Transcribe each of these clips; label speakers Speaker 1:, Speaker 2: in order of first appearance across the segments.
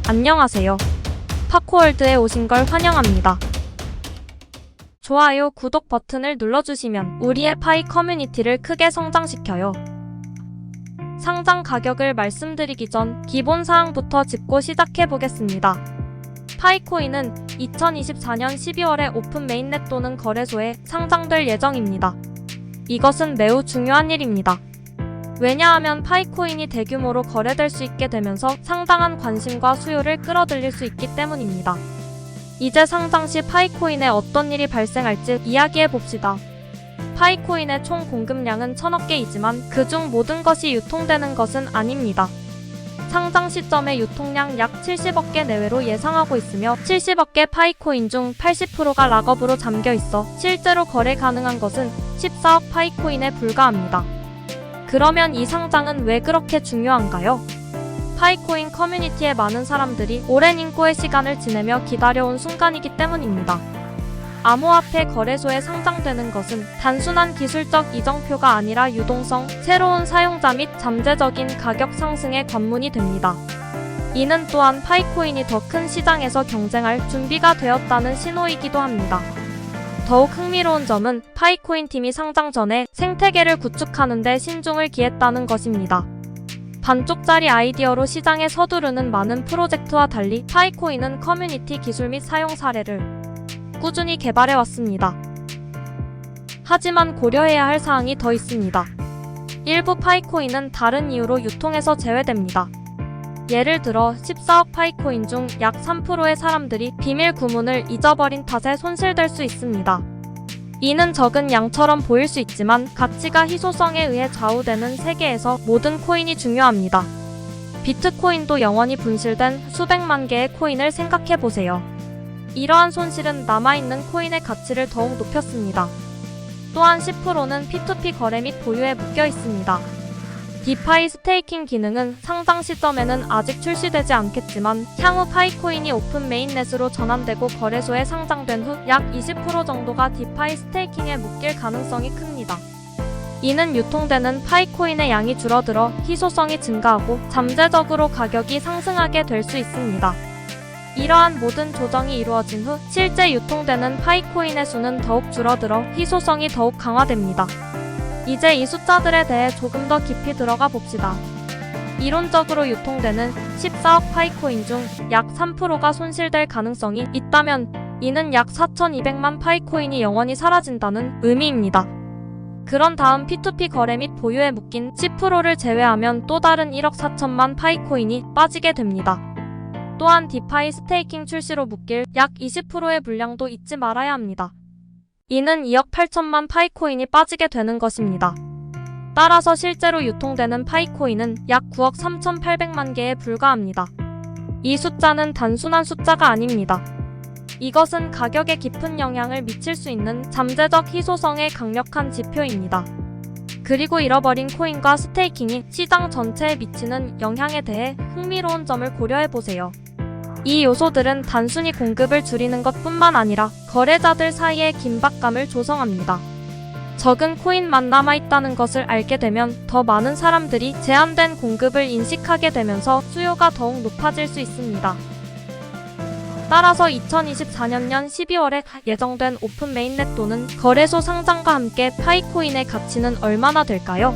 Speaker 1: 안녕하세요. 파코월드에 오신 걸 환영합니다. 좋아요, 구독 버튼을 눌러주시면 우리의 파이 커뮤니티를 크게 성장시켜요. 상장 가격을 말씀드리기 전 기본 사항부터 짚고 시작해보겠습니다. 파이코인은 2024년 12월에 오픈 메인넷 또는 거래소에 상장될 예정입니다. 이것은 매우 중요한 일입니다. 왜냐하면 파이코인이 대규모로 거래될 수 있게 되면서 상당한 관심과 수요를 끌어들일 수 있기 때문입니다. 이제 상장 시 파이코인에 어떤 일이 발생할지 이야기해봅시다. 파이코인의 총 공급량은 1000억 개이지만 그중 모든 것이 유통되는 것은 아닙니다. 상장 시점의 유통량 약 70억 개 내외로 예상하고 있으며 70억 개 파이코인 중 80%가 락업으로 잠겨 있어 실제로 거래 가능한 것은 14억 파이코인에 불과합니다. 그러면 이 상장은 왜 그렇게 중요한가요? 파이코인 커뮤니티의 많은 사람들이 오랜 인고의 시간을 지내며 기다려온 순간이기 때문입니다. 암호화폐 거래소에 상장되는 것은 단순한 기술적 이정표가 아니라 유동성, 새로운 사용자 및 잠재적인 가격 상승의 관문이 됩니다. 이는 또한 파이코인이 더 큰 시장에서 경쟁할 준비가 되었다는 신호이기도 합니다. 더욱 흥미로운 점은 파이코인 팀이 상장 전에 생태계를 구축하는 데 신중을 기했다는 것입니다. 반쪽짜리 아이디어로 시장에 서두르는 많은 프로젝트와 달리 파이코인은 커뮤니티 기술 및 사용 사례를 꾸준히 개발해왔습니다. 하지만 고려해야 할 사항이 더 있습니다. 일부 파이코인은 다른 이유로 유통에서 제외됩니다. 예를 들어 14억 파이코인 중 약 3%의 사람들이 비밀 구문을 잊어버린 탓에 손실될 수 있습니다. 이는 적은 양처럼 보일 수 있지만 가치가 희소성에 의해 좌우되는 세계에서 모든 코인이 중요합니다. 비트코인도 영원히 분실된 수백만 개의 코인을 생각해보세요. 이러한 손실은 남아있는 코인의 가치를 더욱 높였습니다. 또한 10%는 P2P 거래 및 보유에 묶여 있습니다. 디파이 스테이킹 기능은 상장 시점에는 아직 출시되지 않겠지만 향후 파이코인이 오픈 메인넷으로 전환되고 거래소에 상장된 후 약 20% 정도가 디파이 스테이킹에 묶일 가능성이 큽니다. 이는 유통되는 파이코인의 양이 줄어들어 희소성이 증가하고 잠재적으로 가격이 상승하게 될 수 있습니다. 이러한 모든 조정이 이루어진 후 실제 유통되는 파이코인의 수는 더욱 줄어들어 희소성이 더욱 강화됩니다. 이제 이 숫자들에 대해 조금 더 깊이 들어가 봅시다. 이론적으로 유통되는 14억 파이코인 중 약 3%가 손실될 가능성이 있다면 이는 약 4200만 파이코인이 영원히 사라진다는 의미입니다. 그런 다음 P2P 거래 및 보유에 묶인 10%를 제외하면 또 다른 1억 4천만 파이코인이 빠지게 됩니다. 또한 디파이 스테이킹 출시로 묶일 약 20%의 물량도 잊지 말아야 합니다. 이는 2억 8천만 파이코인이 빠지게 되는 것입니다. 따라서 실제로 유통되는 파이코인은 약 9억 3,800만 개에 불과합니다. 이 숫자는 단순한 숫자가 아닙니다. 이것은 가격에 깊은 영향을 미칠 수 있는 잠재적 희소성의 강력한 지표입니다. 그리고 잃어버린 코인과 스테이킹이 시장 전체에 미치는 영향에 대해 흥미로운 점을 고려해보세요. 이 요소들은 단순히 공급을 줄이는 것뿐만 아니라 거래자들 사이의 긴박감을 조성합니다. 적은 코인만 남아있다는 것을 알게 되면 더 많은 사람들이 제한된 공급을 인식하게 되면서 수요가 더욱 높아질 수 있습니다. 따라서 2024년 12월에 예정된 오픈 메인넷 또는 거래소 상장과 함께 파이코인의 가치는 얼마나 될까요?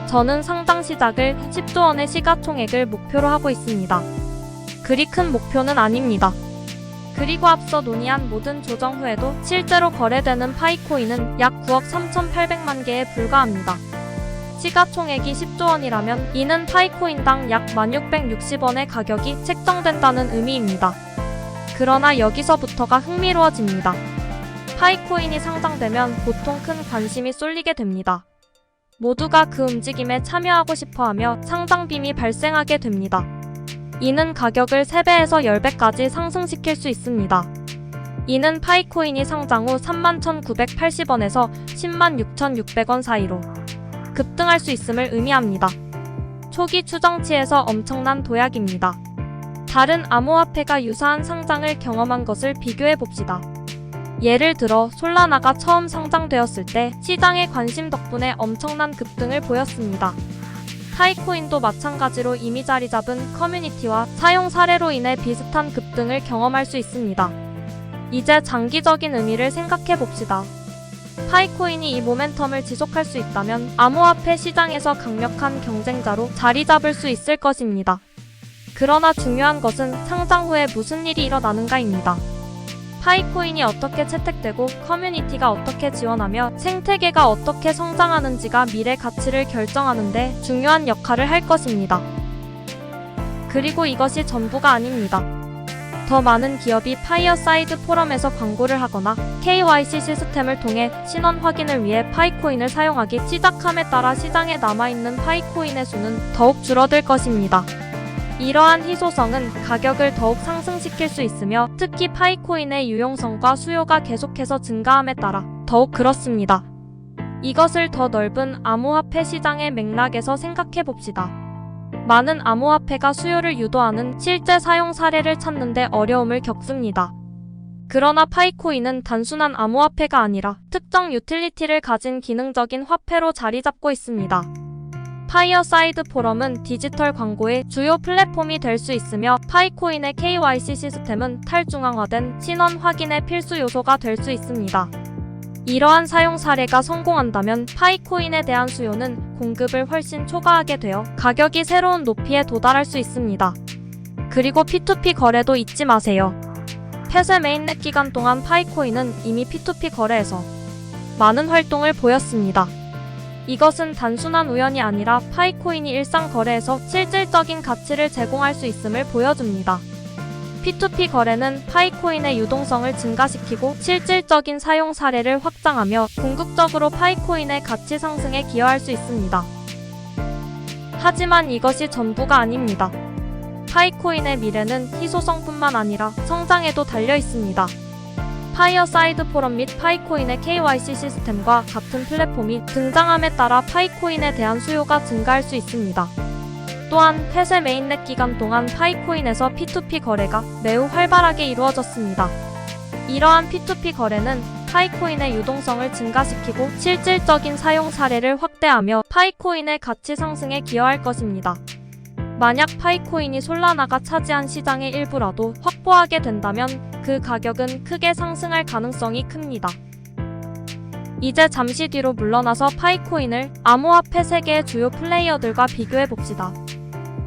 Speaker 1: 저는 상장 시작을 10조 원의 시가총액을 목표로 하고 있습니다. 그리 큰 목표는 아닙니다. 그리고 앞서 논의한 모든 조정 후에도 실제로 거래되는 파이코인은 약 9억 3,800만 개에 불과합니다. 시가총액이 10조 원이라면 이는 파이코인당 약 1660원의 가격이 책정된다는 의미입니다. 그러나 여기서부터가 흥미로워집니다. 파이코인이 상장되면 보통 큰 관심이 쏠리게 됩니다. 모두가 그 움직임에 참여하고 싶어하며 상장빔이 발생하게 됩니다. 이는 가격을 3배에서 10배까지 상승시킬 수 있습니다. 이는 파이코인이 상장 후 31,980원에서 106,600원 사이로 급등할 수 있음을 의미합니다. 초기 추정치에서 엄청난 도약입니다. 다른 암호화폐가 유사한 상장을 경험한 것을 비교해봅시다. 예를 들어 솔라나가 처음 상장되었을 때 시장의 관심 덕분에 엄청난 급등을 보였습니다. 파이코인도 마찬가지로 이미 자리 잡은 커뮤니티와 사용 사례로 인해 비슷한 급등을 경험할 수 있습니다. 이제 장기적인 의미를 생각해 봅시다. 파이코인이 이 모멘텀을 지속할 수 있다면 암호화폐 시장에서 강력한 경쟁자로 자리 잡을 수 있을 것입니다. 그러나 중요한 것은 상장 후에 무슨 일이 일어나는가입니다. 파이코인이 어떻게 채택되고 커뮤니티가 어떻게 지원하며 생태계가 어떻게 성장하는지가 미래 가치를 결정하는 데 중요한 역할을 할 것입니다. 그리고 이것이 전부가 아닙니다. 더 많은 기업이 파이어사이드 포럼에서 광고를 하거나 KYC 시스템을 통해 신원 확인을 위해 파이코인을 사용하기 시작함에 따라 시장에 남아있는 파이코인의 수는 더욱 줄어들 것입니다. 이러한 희소성은 가격을 더욱 상승시킬 수 있으며 특히 파이코인의 유용성과 수요가 계속해서 증가함에 따라 더욱 그렇습니다. 이것을 더 넓은 암호화폐 시장의 맥락에서 생각해 봅시다. 많은 암호화폐가 수요를 유도하는 실제 사용 사례를 찾는데 어려움을 겪습니다. 그러나 파이코인은 단순한 암호화폐가 아니라 특정 유틸리티를 가진 기능적인 화폐로 자리 잡고 있습니다. 파이어사이드 포럼은 디지털 광고의 주요 플랫폼이 될 수 있으며 파이코인의 KYC 시스템은 탈중앙화된 신원 확인의 필수 요소가 될 수 있습니다. 이러한 사용 사례가 성공한다면 파이코인에 대한 수요는 공급을 훨씬 초과하게 되어 가격이 새로운 높이에 도달할 수 있습니다. 그리고 P2P 거래도 잊지 마세요. 폐쇄 메인넷 기간 동안 파이코인은 이미 P2P 거래에서 많은 활동을 보였습니다. 이것은 단순한 우연이 아니라 파이코인이 일상 거래에서 실질적인 가치를 제공할 수 있음을 보여줍니다. P2P 거래는 파이코인의 유동성을 증가시키고 실질적인 사용 사례를 확장하며 궁극적으로 파이코인의 가치 상승에 기여할 수 있습니다. 하지만 이것이 전부가 아닙니다. 파이코인의 미래는 희소성뿐만 아니라 성장에도 달려 있습니다. 파이어사이드 포럼 및 파이코인의 KYC 시스템과 같은 플랫폼이 등장함에 따라 파이코인에 대한 수요가 증가할 수 있습니다. 또한 폐쇄 메인넷 기간 동안 파이코인에서 P2P 거래가 매우 활발하게 이루어졌습니다. 이러한 P2P 거래는 파이코인의 유동성을 증가시키고 실질적인 사용 사례를 확대하며 파이코인의 가치 상승에 기여할 것입니다. 만약 파이코인이 솔라나가 차지한 시장의 일부라도 확보하게 된다면 그 가격은 크게 상승할 가능성이 큽니다. 이제 잠시 뒤로 물러나서 파이코인을 암호화폐 세계의 주요 플레이어들과 비교해봅시다.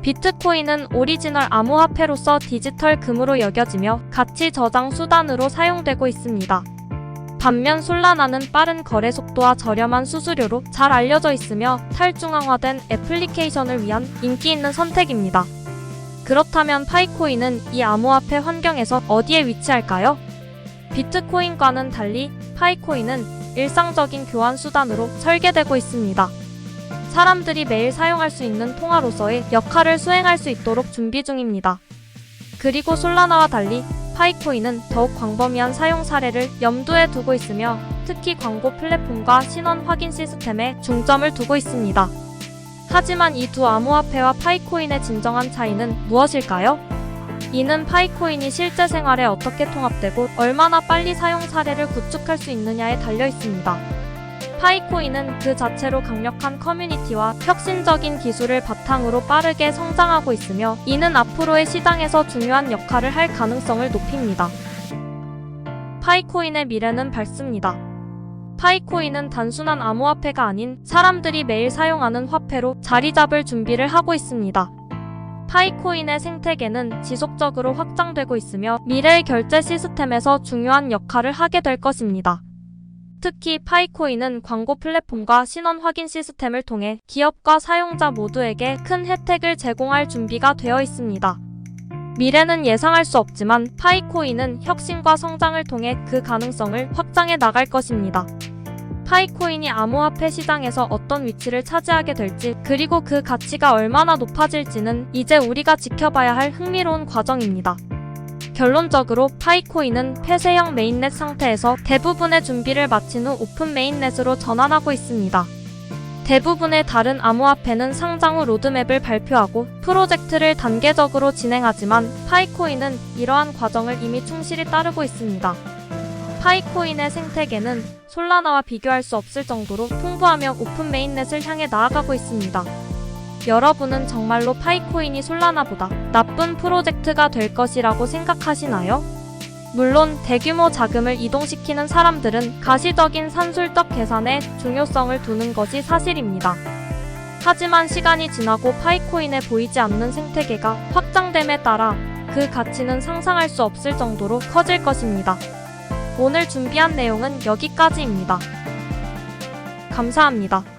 Speaker 1: 비트코인은 오리지널 암호화폐로서 디지털 금으로 여겨지며 가치 저장 수단으로 사용되고 있습니다. 반면 솔라나는 빠른 거래 속도와 저렴한 수수료로 잘 알려져 있으며 탈중앙화된 애플리케이션을 위한 인기 있는 선택입니다. 그렇다면 파이코인은 이 암호화폐 환경에서 어디에 위치할까요? 비트코인과는 달리 파이코인은 일상적인 교환 수단으로 설계되고 있습니다. 사람들이 매일 사용할 수 있는 통화로서의 역할을 수행할 수 있도록 준비 중입니다. 그리고 솔라나와 달리 파이코인은 더욱 광범위한 사용 사례를 염두에 두고 있으며 특히 광고 플랫폼과 신원 확인 시스템에 중점을 두고 있습니다. 하지만 이 두 암호화폐와 파이코인의 진정한 차이는 무엇일까요? 이는 파이코인이 실제 생활에 어떻게 통합되고 얼마나 빨리 사용 사례를 구축할 수 있느냐에 달려 있습니다. 파이코인은 그 자체로 강력한 커뮤니티와 혁신적인 기술을 바탕으로 빠르게 성장하고 있으며 이는 앞으로의 시장에서 중요한 역할을 할 가능성을 높입니다. 파이코인의 미래는 밝습니다. 파이코인은 단순한 암호화폐가 아닌 사람들이 매일 사용하는 화폐로 자리 잡을 준비를 하고 있습니다. 파이코인의 생태계는 지속적으로 확장되고 있으며 미래의 결제 시스템에서 중요한 역할을 하게 될 것입니다. 특히 파이코인은 광고 플랫폼과 신원 확인 시스템을 통해 기업과 사용자 모두에게 큰 혜택을 제공할 준비가 되어 있습니다. 미래는 예상할 수 없지만 파이코인은 혁신과 성장을 통해 그 가능성을 확장해 나갈 것입니다. 파이코인이 암호화폐 시장에서 어떤 위치를 차지하게 될지 그리고 그 가치가 얼마나 높아질지는 이제 우리가 지켜봐야 할 흥미로운 과정입니다. 결론적으로 파이코인은 폐쇄형 메인넷 상태에서 대부분의 준비를 마친 후 오픈 메인넷으로 전환하고 있습니다. 대부분의 다른 암호화폐는 상장 후 로드맵을 발표하고 프로젝트를 단계적으로 진행하지만 파이코인은 이러한 과정을 이미 충실히 따르고 있습니다. 파이코인의 생태계는 솔라나와 비교할 수 없을 정도로 풍부하며 오픈 메인넷을 향해 나아가고 있습니다. 여러분은 정말로 파이코인이 솔라나보다 나쁜 프로젝트가 될 것이라고 생각하시나요? 물론 대규모 자금을 이동시키는 사람들은 가시적인 산술적 계산에 중요성을 두는 것이 사실입니다. 하지만 시간이 지나고 파이코인에 보이지 않는 생태계가 확장됨에 따라 그 가치는 상상할 수 없을 정도로 커질 것입니다. 오늘 준비한 내용은 여기까지입니다. 감사합니다.